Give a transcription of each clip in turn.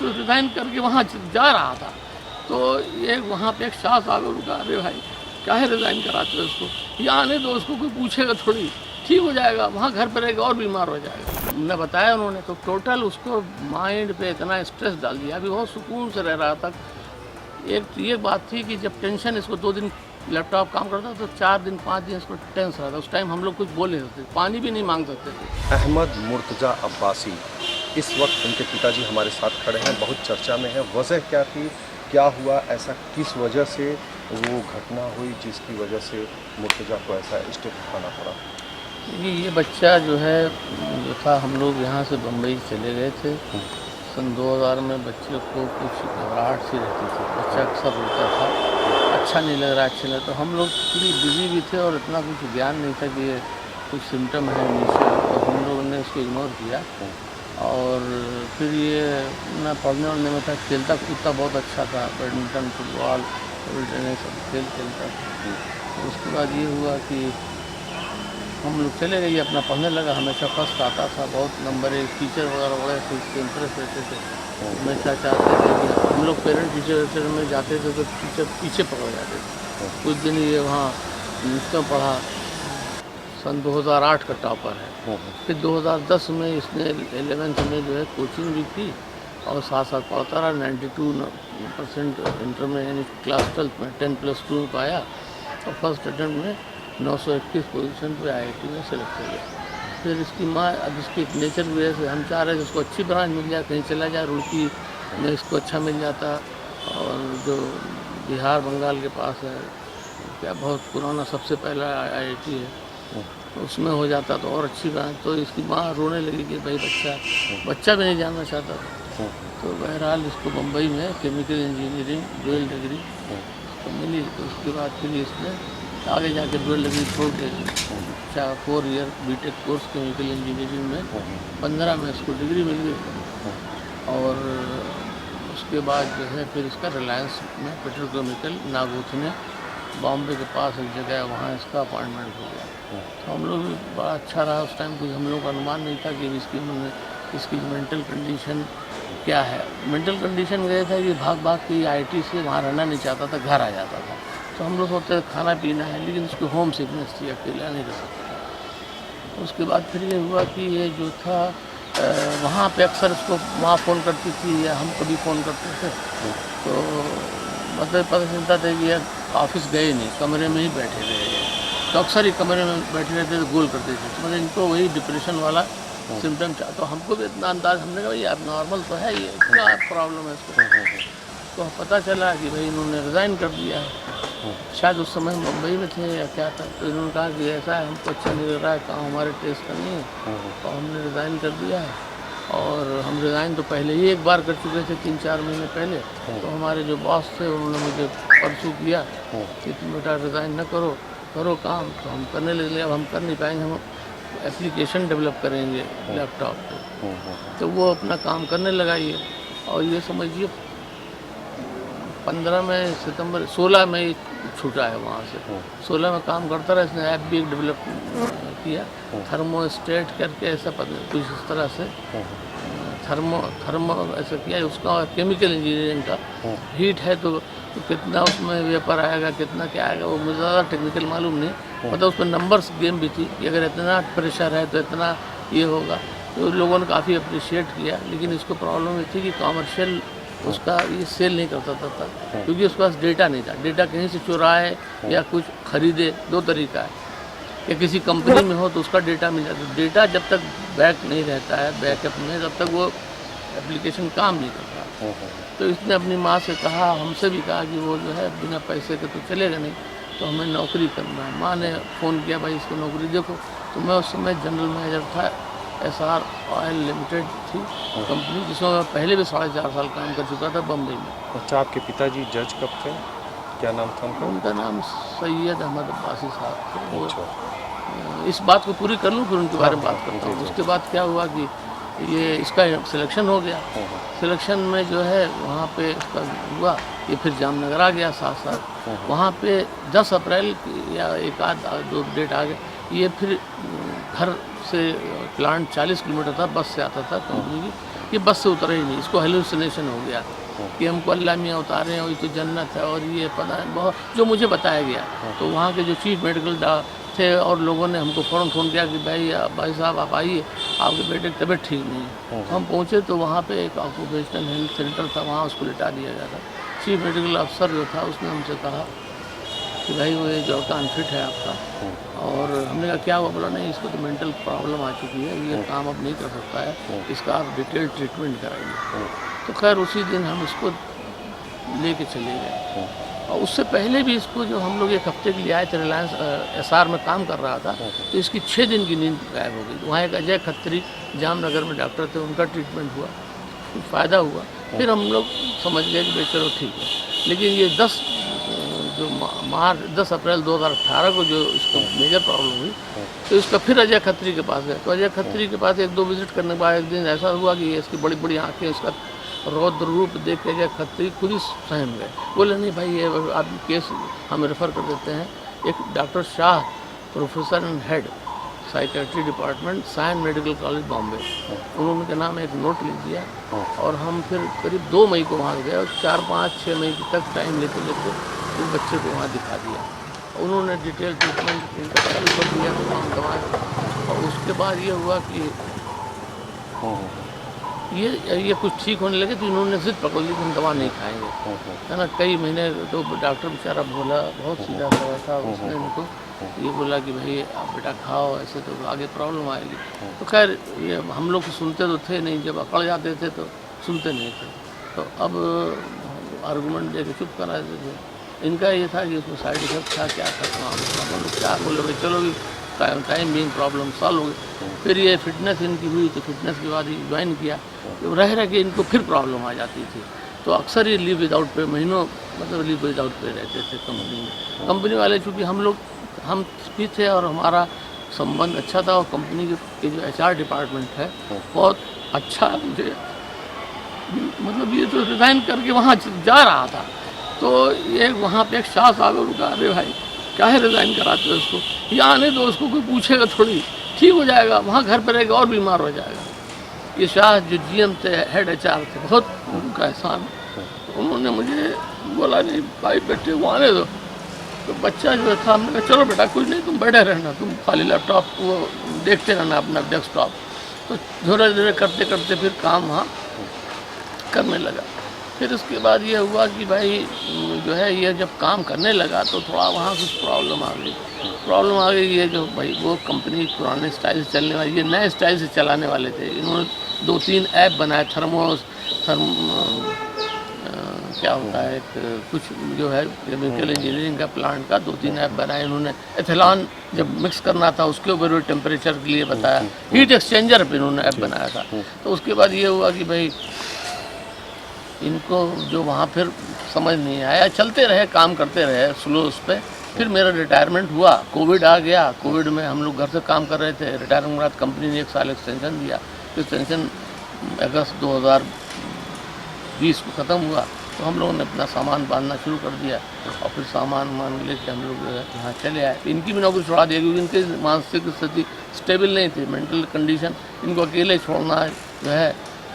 तो रिज़ाइन करके वहाँ जा रहा था, तो एक वहाँ पे एक शाह साहब रुका, अरे भाई काहे रिज़ाइन कराते हो उसको, ये आने दो, उसको कोई पूछेगा थोड़ी, ठीक हो जाएगा, वहाँ घर पर रहेगा और बीमार हो जाएगा। हमने बताया उन्होंने, तो टोटल उसको माइंड पे इतना स्ट्रेस डाल दिया। अभी बहुत सुकून से रह रहा था। एक ये बात थी कि जब टेंशन इसको 2 दिन लैपटॉप काम करता तो 4 दिन 5 दिन इसको टेंस रहता। उस टाइम हम लोग कुछ बोल नहीं सकते, पानी भी नहीं मांग सकते थे। अहमद मुर्तज़ा अब्बासी इस वक्त उनके पिताजी हमारे साथ खड़े हैं, बहुत चर्चा में है। वजह क्या थी, क्या हुआ, ऐसा किस वजह से वो घटना हुई जिसकी वजह से मुर्तज़ा को ऐसा स्टेप उठाना पड़ा? ये बच्चा जो है जो था, हम लोग यहाँ से बम्बई चले गए थे सन 2000 में। बच्चे को कुछ घबराहट सी रहती थी, बच्चा अक्सर रोता था, अच्छा नहीं लग रहा, अच्छा लग, तो हम लोग पूरी बिजी भी थे और इतना कुछ ज्ञान नहीं था कि ये कुछ सिम्टम है नीचे, तो हम लोगों ने उसको इग्नोर किया। और फिर ये ना पढ़ने वढ़ने में था, खेलता कूदता बहुत अच्छा था, बैडमिंटन, फुटबॉल, टेबल टेनिस सब खेल खेलता था। तो उसके बाद ये हुआ कि हम लोग चले गए, अपना पढ़ने लगा, हमेशा फर्स्ट आता था, बहुत नंबर एक, टीचर वगैरह बड़े थे, इससे इम्प्रेस रहते थे। हमेशा चाहते थे कि हम लोग पेरेंट टीचर में जाते थे तो टीचर पीछे पकड़ जाते थे। कुछ दिन ये वहाँ इसमें पढ़ा, सन 2008 का टॉपर है। फिर 2010 में इसने 11th में जो है कोचिंग भी की और साथ साथ पढ़ता रहा। 92% इंटर में, यानी क्लास 12 में 10+2 में पाया और फर्स्ट अटेम्प्ट में 921 पोजीशन पे IIT में सेलेक्ट हो गया। फिर इसकी माँ, अब इसकी नेचर की वजह से हम चाह रहे थे इसको अच्छी ब्रांच मिल जाए, कहीं चला जाए, रुड़की में इसको अच्छा मिल जाता, और जो बिहार बंगाल के पास है, क्या बहुत पुराना सबसे पहला IIT है, तो उसमें हो जाता तो और अच्छी बात। तो इसकी माँ रोने लगी कि भाई बच्चा भी नहीं जानना चाहता था। तो बहरहाल इसको मुंबई में केमिकल इंजीनियरिंग डुअल डिग्री तो मिली। तो उसके बाद फिर इसने आगे जाके डुअल डिग्री छोड़ के 4 year BTech course chemical engineering में 15 में इसको डिग्री मिल गई। और उसके बाद जो है फिर इसका रिलायंस में पेट्रोकेमिकल नागोथने बॉम्बे के पास एक जगह है, वहाँ इसका अपॉइंटमेंट हो गया। तो हम लोग भी बड़ा अच्छा रहा उस टाइम, कुछ हम लोग का अनुमान नहीं था कि इसकी मेंटल कंडीशन क्या है। मेंटल कंडीशन ये था कि भाग भाग के IIT से वहाँ रहना नहीं चाहता था, घर आ जाता था। तो हम लोग सोचते खाना पीना है, लेकिन उसकी होम सिकनेस थी, अकेला नहीं रह सकता था। उसके बाद फिर ये हुआ कि ये जो था वहाँ पे अक्सर उसको माँ फ़ोन करती थी या हम कभी फ़ोन करते थे, तो मतलब पता चलता था कि यार ऑफिस गए नहीं, कमरे में ही बैठे रहे। तो अक्सर ही कमरे में बैठे रहते थे, गोल करते थे, मतलब इनको वही डिप्रेशन वाला सिम्टम था। तो हमको भी इतना अंदाज, हमने कहा भाई अब नॉर्मल तो है, ये क्या प्रॉब्लम है इसको। तो पता चला कि भाई इन्होंने रिज़ाइन कर दिया है। शायद उस समय मुंबई में थे या क्या था, तो इन्होंने कहा कि ऐसा है, हमको अच्छा नहीं लग रहा है, काम हमारे टेस्ट का नहीं है, तो हमने रिज़ाइन कर दिया है। और हम रिज़ाइन तो पहले ही एक बार कर चुके थे 3-4 महीने पहले। तो हमारे जो बॉस थे उन्होंने मुझे परसों किया कि तुम बेटा रिज़ाइन न करो, करो काम। तो हम करने लगे। अब हम कर नहीं पाएंगे, हम एप्लीकेशन डेवलप करेंगे लैपटॉप पे। तो वो अपना काम करने लगा ये, और ये समझिए 15 में सितंबर 16 में ही छूटा है वहाँ से। 16 में काम करता रहा। इसने ऐप भी डेवलप किया, थर्मोस्टेट करके, ऐसा कुछ इस तरह से थर्मो ऐसा किया है उसका। केमिकल इंजीनियरिंग का हीट है तो कितना उसमें वेपर आएगा, कितना क्या आएगा, वो मुझे ज़्यादा टेक्निकल मालूम नहीं। मतलब उसमें नंबर्स गेम भी थी कि अगर इतना प्रेशर है तो इतना ये होगा। तो लोगों ने काफ़ी अप्रिशिएट किया, लेकिन इसको प्रॉब्लम ये थी कि कॉमर्शियल उसका ये सेल नहीं करता था, क्योंकि उसके पास डेटा नहीं था। डेटा कहीं से चुराए या कुछ खरीदे, 2 तरीका है, या किसी कंपनी में हो तो उसका डेटा मिल जाता है। डेटा जब तक बैक नहीं रहता है बैकअप में, तब तक वो एप्लीकेशन काम नहीं करता। तो इसने अपनी माँ से कहा, हमसे भी कहा कि वो जो है बिना पैसे के तो चलेगा नहीं, तो हमें नौकरी करना है। माँ ने फ़ोन किया, भाई इसको नौकरी देखो। तो मैं उस समय जनरल मैनेजर था, SR ऑयल लिमिटेड थी कंपनी, जिसमें मैं पहले भी 4.5 साल काम कर चुका था बम्बई में। अच्छा, आपके पिताजी जज कब थे, क्या नाम था उनका? उनका नाम सैयद अहमद अब्बासी साहब थे। वो अच्छा। इस बात को पूरी कर लूँ फिर उनके बारे में बात करता हूँ। उसके बाद क्या हुआ कि ये इसका सिलेक्शन हो गया। सिलेक्शन में जो है वहाँ पे इसका हुआ, ये फिर जामनगर आ गया साथ साथ। वहाँ पे 10 अप्रैल या एक आध 2 डेट आ गए। ये फिर घर से प्लांट 40 किलोमीटर था, बस से आता था कंपनी की। ये बस से उतरे ही नहीं, इसको हेलुसिनेशन हो गया कि हमको अल्लाह मियाँ उतारे हैं और ये तो जन्नत है और ये पता है बहुत जो मुझे बताया गया। तो वहाँ के जो चीफ मेडिकल थे और लोगों ने हमको फ़ौरन फ़ोन किया कि भाई साहब आप आइए, आपके बेटे की तबीयत ठीक नहीं है। तो हम पहुँचे तो वहाँ पे एक ऑक्यूपेशनल हेल्थ सेंटर था, वहाँ उसको लिटा दिया गया था। चीफ मेडिकल अफसर जो था उसने हमसे कहा कि भाई वो ये लड़का अनफिट है आपका। और हमने कहा क्या हुआ? बोला नहीं, इसको तो मेंटल प्रॉब्लम आ चुकी है, ये काम अब नहीं कर सकता है, इसका आप डिटेल ट्रीटमेंट कराइए। तो खैर उसी दिन हम इसको लेके चले गए। और उससे पहले भी इसको जो हम लोग एक हफ्ते के लिए आए थे, रिलायंस SR में काम कर रहा था, तो इसकी 6 दिन की नींद गायब हो गई। वहाँ एक अजय खत्री जामनगर में डॉक्टर थे, उनका ट्रीटमेंट हुआ, कुछ फ़ायदा हुआ। फिर हम लोग समझ गए कि भाई चलो ठीक है। लेकिन ये 10 अप्रैल 2018 को जो इसको मेजर प्रॉब्लम हुई, तो इसका फिर अजय खत्री के पास गए। तो अजय खत्री के पास 1-2 विजिट करने के बाद एक दिन ऐसा हुआ कि इसकी बड़ी बड़ी आँखें, इसका रौद्र रूप देख के अजय खत्री खुद ही सहम गए। बोले नहीं भाई ये आप केस हम रेफ़र कर देते हैं एक doctor Shah, professor and head psychiatry department, Sion medical college Bombay, उन्होंने के नाम एक नोट लिख दिया। और हम फिर करीब 2 मई को वहाँ गए और 4, 5, 6 मई तक टाइम लेते लेते उस बच्चे को वहाँ दिखा दिया। उन्होंने डिटेल ट्रीटमेंट इनका चालू कर दिया, तमाम दवा। और उसके बाद ये हुआ कि ये कुछ ठीक होने लगे, तो इन्होंने ज़िद पकड़ ली कि हम दवा नहीं खाएंगे, है ना। कई महीने तो डॉक्टर बेचारा भोला, बहुत सीधा साधा था, उसने इनको ये बोला कि भाई आप बेटा खाओ, ऐसे तो आगे प्रॉब्लम आएगी। तो खैर ये हम लोग सुनते तो थे नहीं, जब अकड़ जाते थे तो सुनते नहीं थे। तो अब आर्गूमेंट दे के चुप करा देते थे। इनका ये था कि उसमें साइड इफेक्ट था, क्या था, क्या बोलोगे, चलो टाइम बीइंग प्रॉब्लम सॉल्व हो गई। फिर ये फिटनेस इनकी हुई, तो फिटनेस के बाद ही ज्वाइन किया, तो रह के इनको फिर प्रॉब्लम आ जाती थी। तो अक्सर ये लीव विदाउट पे महीनों मतलब लीव विदाउट पे रहते थे कंपनी में। कंपनी वाले चूँकि हम भी थे और हमारा संबंध अच्छा था, और कंपनी के जो HR डिपार्टमेंट है बहुत अच्छा। मुझे मतलब ये तो रिज़ाइन करके वहाँ जा रहा था, तो ये वहाँ पे एक शाह साहब उनका, अरे भाई क्या है रिज़ाइन कराते हो उसको, यहाँ आने दो, उसको कोई पूछेगा थोड़ी, ठीक हो जाएगा, वहाँ घर पर रहेगा और बीमार हो जाएगा। ये शाह जो GM थे, हेड HR थे, बहुत उनका एहसान। तो उन्होंने मुझे बोला नहीं भाई बेटे वो आने दो। तो बच्चा जो था, हमने कहा चलो बेटा कुछ नहीं, तुम बैठे रहना, तुम खाली लैपटॉप वो देखते रहना अपना डेस्कटॉप। तो धीरे धीरे करते करते फिर काम वहाँ करने लगा। फिर उसके बाद ये हुआ कि भाई जो है ये जब काम करने लगा तो थोड़ा वहाँ कुछ प्रॉब्लम आ गई। ये जो भाई वो कंपनी पुराने स्टाइल से चलने वाली, ये नए स्टाइल से चलाने वाले थे। इन्होंने 2-3 ऐप बनाए, क्या होता है कुछ जो है केमिकल इंजीनियरिंग का प्लांट का 2-3 ऐप बनाए इन्होंने। एथेलॉन जब मिक्स करना था उसके ऊपर भी टेम्परेचर के लिए बताया, हीट एक्सचेंजर पर इन्होंने ऐप बनाया था। तो उसके बाद ये हुआ कि भाई इनको जो वहाँ फिर समझ नहीं आया, चलते रहे, काम करते रहे स्लो उस पर। फिर मेरा रिटायरमेंट हुआ, कोविड आ गया। कोविड में हम लोग घर से काम कर रहे थे। रिटायरमेंट के बाद कंपनी ने 1 साल एक्सटेंशन दिया। एक्सटेंशन अगस्त 2020 को ख़त्म हुआ, तो हम लोगों ने अपना सामान बांधना शुरू कर दिया और फिर सामान लेके हम लोग यहाँ चले आए। इनकी भी नौकरी छोड़ा दी क्योंकि इनकी मानसिक स्थिति स्टेबल नहीं थी, मेंटल कंडीशन। इनको अकेले छोड़ना जो है,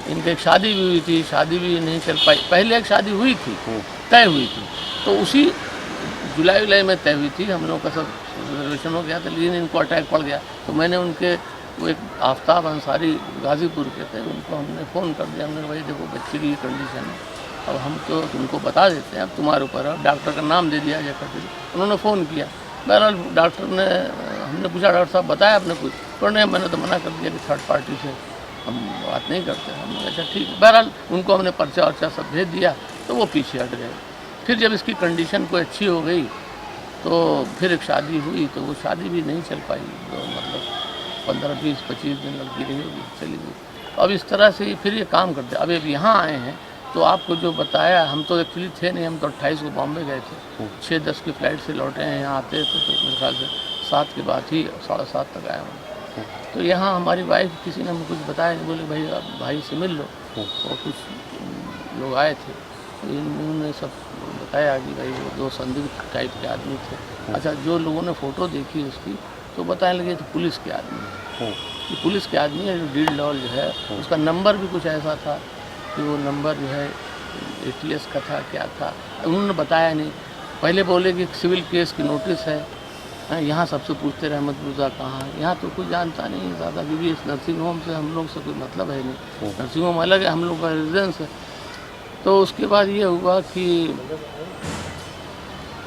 इनकी एक शादी भी हुई थी, शादी भी नहीं चल पाई। पहले एक शादी हुई थी, तय हुई थी, तो उसी जुलाई में तय हुई थी, हम लोगों का सब रिजर्वेशन हो गया था, लेकिन इनको अटैक पड़ गया। तो मैंने उनके वो एक आफ्ताब अंसारी गाज़ीपुर के थे, उनको हमने फ़ोन कर दिया। हमने भाई देखो बच्चे की कंडीशन है, अब हम तो तुमको बता देते हैं, अब तुम्हारे ऊपर है। डॉक्टर का नाम दे दिया जाकर, उन्होंने फ़ोन किया। बहरहाल डॉक्टर ने, हमने पूछा डॉक्टर साहब बताया आपने कुछ? तो नहीं, मैंने तो मना कर दिया कि थर्ड पार्टी से हम बात नहीं करते। हमने अच्छा ठीक है। बहरहाल उनको हमने पर्चा वर्चा सब भेज दिया, तो वो पीछे हट गए। फिर जब इसकी कंडीशन कोई अच्छी हो गई तो फिर एक शादी हुई, तो वो शादी भी नहीं चल पाई, तो मतलब 15-20-25 दिन लगती रही होगी, चली गई। अब इस तरह से फिर ये काम करते। अब यहाँ आए हैं तो आपको जो बताया, हम तो एक्चुअली थे नहीं, हम तो 28 को बॉम्बे गए थे, 6-10 की फ़्लाइट से लौटे हैं। यहाँ आते थे तो मेरे ख्याल से 7 के बाद ही 7:30 तक आए हम। तो यहाँ हमारी वाइफ, किसी ने हमें कुछ बताया नहीं, बोले भाई आप भाई से मिल लो। और कुछ लोग आए थे, तो इन्होंने सब बताया कि भाई वो 2 संदिग्ध टाइप के आदमी थे। अच्छा, जो लोगों ने फ़ोटो देखी उसकी, तो बताने लगे तो पुलिस के आदमी हैं। कि पुलिस के आदमी है जो डील डॉल जो है उसका नंबर भी कुछ ऐसा था कि वो नंबर जो है ATS का था, क्या था उन्होंने बताया नहीं। पहले बोले कि सिविल केस की नोटिस है, यहाँ सबसे पूछते रहे महमूदा कहाँ है, यहाँ तो कोई जानता नहीं ज़्यादा, क्योंकि इस नर्सिंग होम से हम लोग से कोई मतलब है नहीं, नर्सिंग होम अलग है, हम लोग का रेजिडेंस है। तो उसके बाद ये हुआ कि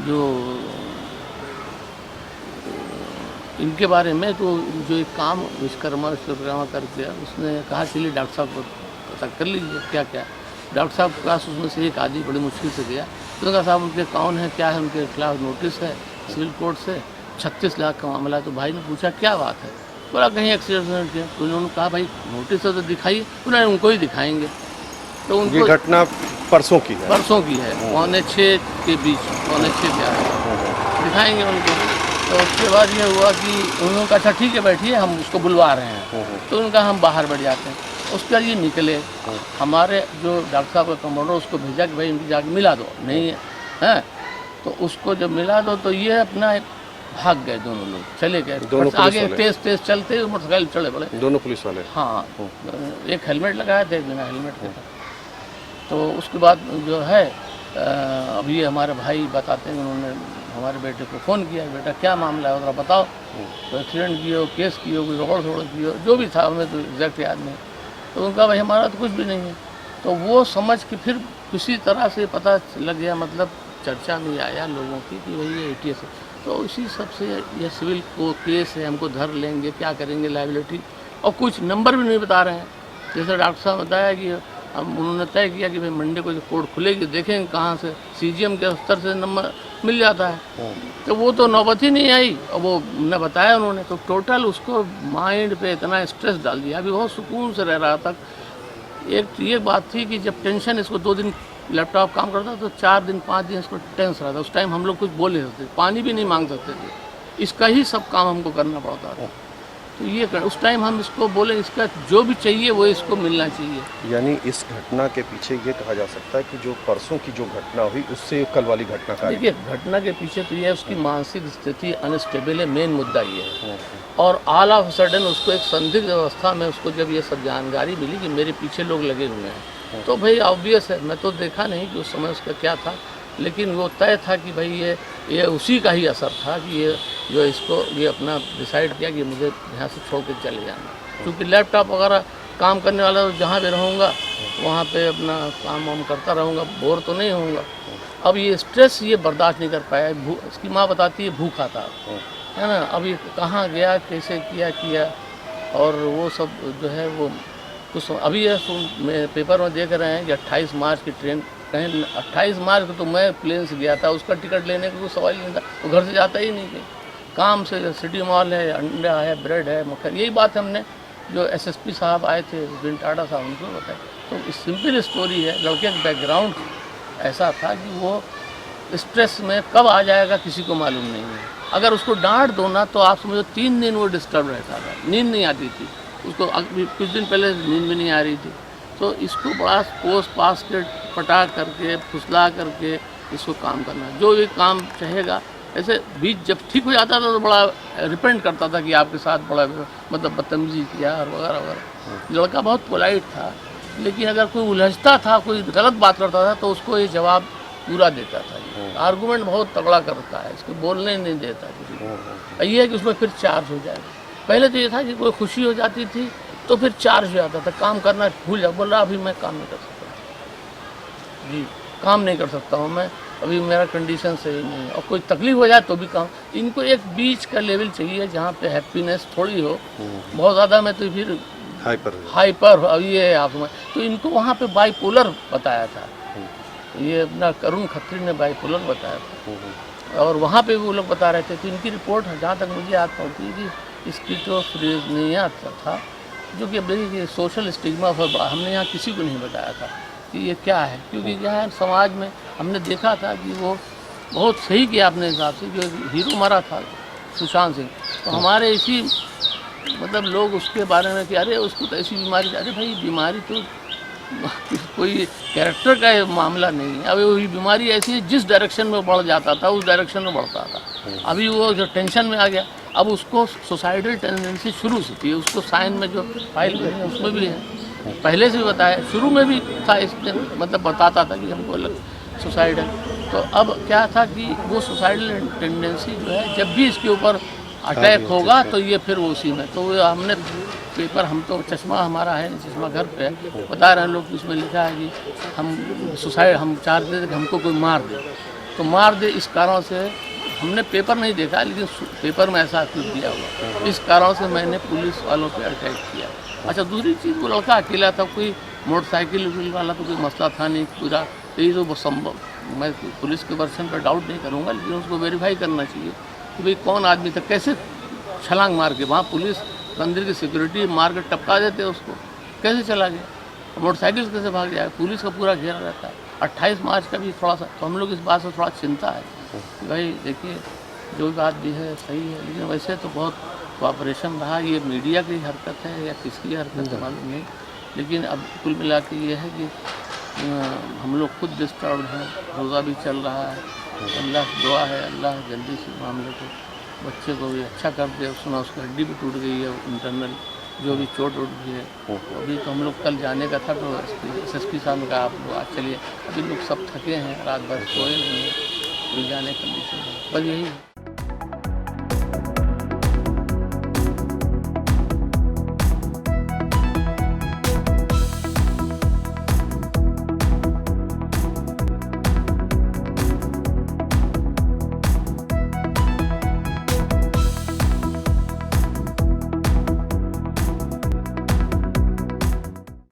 जो इनके बारे में तो जो एक काम विश्वकर्मा करके उसने कहा चलिए डॉक्टर साहब को पता कर लीजिए क्या क्या। डॉक्टर साहब के पास उसमें से एक आदमी बड़ी मुश्किल से गया, तो उन्होंने कहा साहब उनके कौन है, क्या है, उनके खिलाफ नोटिस है सिविल कोर्ट से, 36 लाख का मामला है। तो भाई ने पूछा क्या बात है, बोला कहीं एक्सीडेंट किया। तो उन्होंने कहा भाई नोटिस है तो दिखाइए, उन्होंने उनको ही दिखाएंगे। तो उनको ये घटना परसों की है, 5:45 के बीच, 5:45 के आए दिखाएंगे उनको। तो उसके बाद ये हुआ कि उन्होंने कहा अच्छा ठीक है बैठिए, हम उसको बुलवा रहे हैं। तो उनका हम बाहर बैठ जाते हैं। उसके बाद ये निकले, हमारे जो डॉक्टर साहब का कंपाउंडर उसको भेजा कि भाई इनकी जाके मिला दो, नहीं है हैं। तो उसको जब मिला दो तो ये अपना भाग गए, दोनों लोग चले गए आगे, तेज चलते मोटरसाइकिल चढ़े बोले, दोनों पुलिस वाले। हाँ, एक हेलमेट लगाया था, एक बिना हेलमेट के था। तो उसके बाद जो है अभी हमारे भाई बताते हैं, उन्होंने हमारे बेटे को फ़ोन किया, बेटा क्या मामला है ज़रा बताओ, तो एक्सीडेंट किए हो, केस किए हो, कोई रोड़ किए हो, जो भी था हमें तो एग्जैक्ट याद नहीं। तो उनका भाई हमारा तो कुछ भी नहीं है। तो वो समझ के फिर किसी तरह से पता लग गया, मतलब चर्चा में आया लोगों की कि भाई ये ATS है। तो इसी सबसे ये सिविल को केस है, हमको धर लेंगे, क्या करेंगे लायबिलिटी, और कुछ नंबर भी नहीं बता रहे हैं। जैसे डॉक्टर साहब बताया कि हम उन्होंने तय किया कि भाई मंडे को जो कोर्ट खुलेगी देखेंगे कहाँ से, CGM के स्तर से नंबर मिल जाता है। तो वो तो नौबत ही नहीं आई, और वो न बताया उन्होंने। तो टोटल उसको माइंड पे इतना स्ट्रेस डाल दिया, अभी बहुत सुकून से रह रहा था। एक ये बात थी कि जब टेंशन, इसको 2 दिन लैपटॉप काम करता तो 4 दिन 5 दिन इसको टेंस रहा था। उस टाइम हम लोग कुछ बोल नहीं सकते, पानी भी नहीं मांग सकते थे, इसका ही सब काम हमको करना पड़ता था। तो ये उस टाइम हम इसको बोले इसका जो भी चाहिए वो इसको मिलना चाहिए। यानी इस घटना के पीछे ये कहा जा सकता है कि जो परसों की जो घटना हुई उससे कल वाली घटना का, देखिए घटना के पीछे तो ये है उसकी मानसिक स्थिति अनस्टेबल है, मेन मुद्दा ये है। और ऑल ऑफ सडन उसको एक संदिग्ध अवस्था में उसको जब ये सब जानकारी मिली कि मेरे पीछे लोग लगे हुए हैं, तो भाई ऑब्वियस है, मैं तो देखा नहीं कि उस समय उसका क्या था, लेकिन वो तय था कि भाई ये उसी का ही असर था कि ये जो इसको ये अपना डिसाइड किया कि मुझे यहाँ से छोड़ के चले जाना। क्योंकि लैपटॉप वगैरह काम करने वाला तो जहाँ भी रहूँगा वहाँ पे अपना काम वाम करता रहूँगा, बोर तो नहीं होऊंगा। अब ये स्ट्रेस ये बर्दाश्त नहीं कर पाया। इसकी माँ बताती है भूखा था, है ना। अब ये कहाँ गया, कैसे किया और वो सब जो है वो कुछ अभी ये पेपर में देख रहे हैं कि 28 मार्च की ट्रेन, कहीं 28 मार्च को तो मैं प्लेन से गया था, उसका टिकट लेने का कोई सवाल नहीं था, वो घर से जाता ही नहीं कहीं, काम से सिटी मॉल है, अंडा है, ब्रेड है, मक्खन, यही बात हमने जो SSP साहब आए थे बिन टाडा साहब उनको बताया। तो सिंपल स्टोरी है, लड़के का बैकग्राउंड ऐसा था कि वो स्ट्रेस में कब आ जाएगा किसी को मालूम नहीं है। अगर उसको डांट दो ना तो आप समझो 3 दिन वो डिस्टर्ब रहता था, नींद नहीं आती थी उसको, कुछ दिन पहले नींद भी नहीं आ रही थी। तो इसको बड़ा पोस्ट पास के पटा करके फुसला करके इसको काम करना, जो भी काम चाहेगा। ऐसे बीच जब ठीक हो जाता था तो बड़ा रिपेंट करता था कि आपके साथ बड़ा मतलब बदतमीजी किया और वगैरह वगैरह। लड़का बहुत पोलाइट था, लेकिन अगर कोई उलझता था, कोई गलत बात करता था तो उसको ये जवाब पूरा देता था। आर्गूमेंट बहुत तगड़ा करता है, इसको बोलने नहीं देता किसी को। ये है कि उसमें फिर चार्ज हो जाएगा। पहले तो ये था कि कोई खुशी हो जाती थी तो फिर चार्ज हो जाता था, काम करना भूल जा, बोल रहा अभी मैं काम नहीं कर सकता जी, काम नहीं कर सकता हूँ मैं, अभी मेरा कंडीशन सही नहीं है। और कोई तकलीफ हो जाए तो भी काम। इनको एक बीच का लेवल चाहिए जहाँ पे हैप्पीनेस थोड़ी हो, बहुत ज़्यादा में तो फिर हाइपर अब ये है आप। तो इनको वहाँ पे बाइपोलर बताया था, ये अपना करुण खत्री ने बाइपोलर बताया था, और वहाँ पे भी वो लोग बता रहे थे। तो इनकी रिपोर्ट जहाँ तक मुझे याद पड़ती है कि स्किज़ोफ्रेनिया था, जो कि सोशल स्टिग्मा हमने यहाँ किसी को नहीं बताया था कि ये क्या है। क्योंकि क्या है समाज में हमने देखा था कि वो बहुत सही किया अपने हिसाब से, जो हीरो मरा था सुशांत सिंह, तो हमारे इसी मतलब लोग उसके बारे में कि अरे उसको तो ऐसी बीमारी, अरे भाई बीमारी तो कोई कैरेक्टर का मामला नहीं है। अभी वही बीमारी ऐसी है जिस डायरेक्शन में बढ़ जाता था उस डायरेक्शन में बढ़ता था। अभी वो जो टेंशन में आ गया, अब उसको सुसाइडल टेंडेंसी शुरू से थी, उसको साइन में जो फाइल में है उसमें भी है, पहले से भी बताया, शुरू में भी था इसमें, मतलब बताता था कि हमको सुसाइडल। तो अब क्या था कि वो सुसाइडल टेंडेंसी जो है जब भी इसके ऊपर अटैक होगा तो ये फिर उसी में, तो हमने पेपर, हम तो चश्मा हमारा है, चश्मा घर पे है, बता रहे हैं लोग, उसमें लिखा है कि हम सुसाइड, हम चाहते थे कि हमको कोई मार दे, तो मार दे, इस कारण से हमने पेपर नहीं देखा, लेकिन पेपर में ऐसा कुछ दिया हुआ, इस कारण से मैंने पुलिस वालों पे अटैक किया। अच्छा, दूसरी चीज़, वो लड़का अकेला था, कोई मोटरसाइकिल वाला तो कोई मसला था नहीं पूरा, तो ये तो संभव, मैं पुलिस के वर्षन पर डाउट नहीं करूँगा, लेकिन उसको वेरीफाई करना चाहिए कि भाई कौन आदमी था, कैसे छलांग मार के, वहाँ पुलिस मंदिर की सिक्योरिटी मार के टपका देते उसको, कैसे चला गया, मोटरसाइकिल कैसे भाग जाए, पुलिस का पूरा घेरा रहता है। 28 मार्च का भी थोड़ा सा, तो हम लोग इस बात से थोड़ा चिंता है कि भाई देखिए जो बात भी है सही है, लेकिन वैसे तो बहुत कोऑपरेशन रहा, ये मीडिया की हरकत है या किसकी हरकत है मालूम नहीं, लेकिन अब कुल मिला के ये है कि हम लोग खुद डिस्टर्ब हैं, रोज़ा भी चल रहा है, अल्लाह की दुआ है, अल्लाह जल्दी से मामले को, बच्चे को भी अच्छा कर दे। सुना उसकी हड्डी भी टूट गई है, इंटरनल जो भी चोट उठ गई है, अभी तो हम लोग कल जाने का था, तो SSP साहब ने कहा आप लोग आज चलिए, अभी लोग सब थके हैं, रात भर सोए नहीं हैं, तो जाने कंडीशन है, बस यही है।